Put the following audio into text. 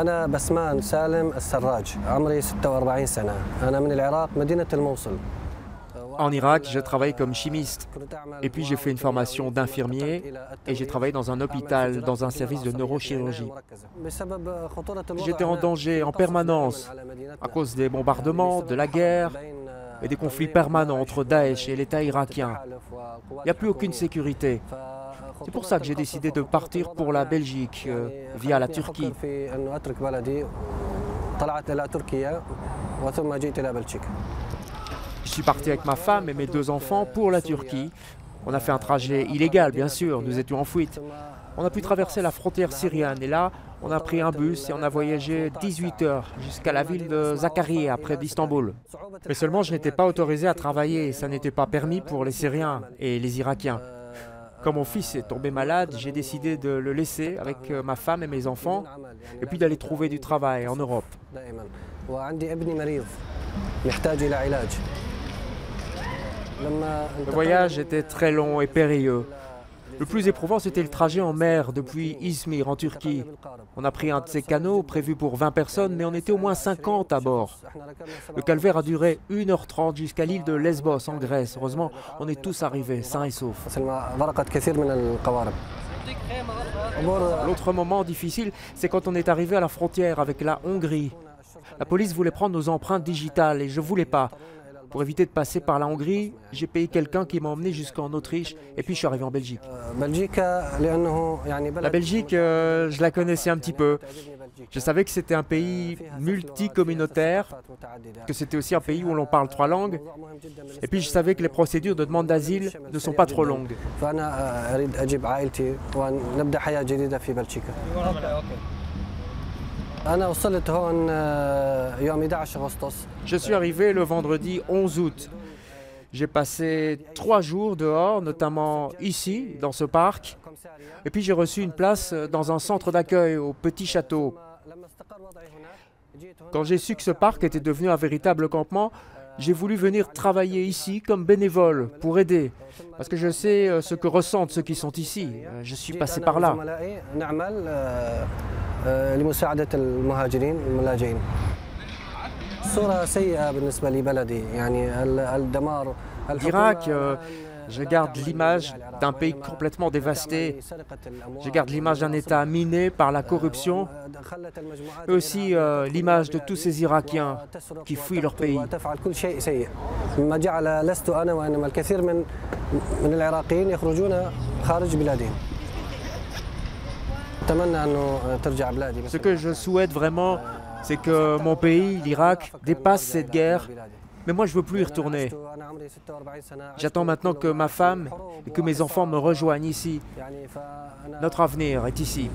أنا بسمان سالم السراج عمري 46 سنة أنا من العراق مدينة الموصل. En Irak, je travaille comme chimiste. Et puis j'ai fait une formation d'infirmier et j'ai travaillé dans un hôpital, dans un service de neurochirurgie. J'étais en danger en permanence à cause des bombardements, de la guerre et des conflits permanents entre Daesh et l'État irakien. Il n'y a plus aucune sécurité. C'est pour ça que j'ai décidé de partir pour la Belgique, via la Turquie. Je suis parti avec ma femme et mes 2 enfants pour la Turquie. On a fait un trajet illégal, bien sûr, nous étions en fuite. On a pu traverser la frontière syrienne et là, on a pris un bus et on a voyagé 18 heures jusqu'à la ville de Zakaria, près d'Istanbul. Mais seulement, je n'étais pas autorisé à travailler et ça n'était pas permis pour les Syriens et les Irakiens. Quand mon fils est tombé malade, j'ai décidé de le laisser avec ma femme et mes enfants et puis d'aller trouver du travail en Europe. Le voyage était très long et périlleux. Le plus éprouvant, c'était le trajet en mer depuis Izmir en Turquie. On a pris un de ces canots prévu pour 20 personnes, mais on était au moins 50 à bord. Le calvaire a duré 1h30 jusqu'à l'île de Lesbos en Grèce. Heureusement, on est tous arrivés sains et saufs. L'autre moment difficile, c'est quand on est arrivé à la frontière avec la Hongrie. La police voulait prendre nos empreintes digitales et je ne voulais pas. Pour éviter de passer par la Hongrie, j'ai payé quelqu'un qui m'a emmené jusqu'en Autriche et puis je suis arrivé en Belgique. La Belgique, je la connaissais un petit peu. Je savais que c'était un pays multicommunautaire, que c'était aussi un pays où l'on parle 3 langues. Et puis je savais que les procédures de demande d'asile ne sont pas trop longues. Je suis arrivé le vendredi 11 août. J'ai passé 3 jours dehors, notamment ici, dans ce parc. Et puis j'ai reçu une place dans un centre d'accueil au Petit Château. Quand j'ai su que ce parc était devenu un véritable campement, j'ai voulu venir travailler ici comme bénévole pour aider. Parce que je sais ce que ressentent ceux qui sont ici. Je suis passé par là. L'Irak, je garde l'image d'un pays complètement dévasté. Je garde l'image d'un État miné par la corruption. Et aussi l'image de tous ces Irakiens qui fuient leur pays. Ce que je souhaite vraiment, c'est que mon pays, l'Irak, dépasse cette guerre. Mais moi, je ne veux plus y retourner. J'attends maintenant que ma femme et que mes enfants me rejoignent ici. Notre avenir est ici.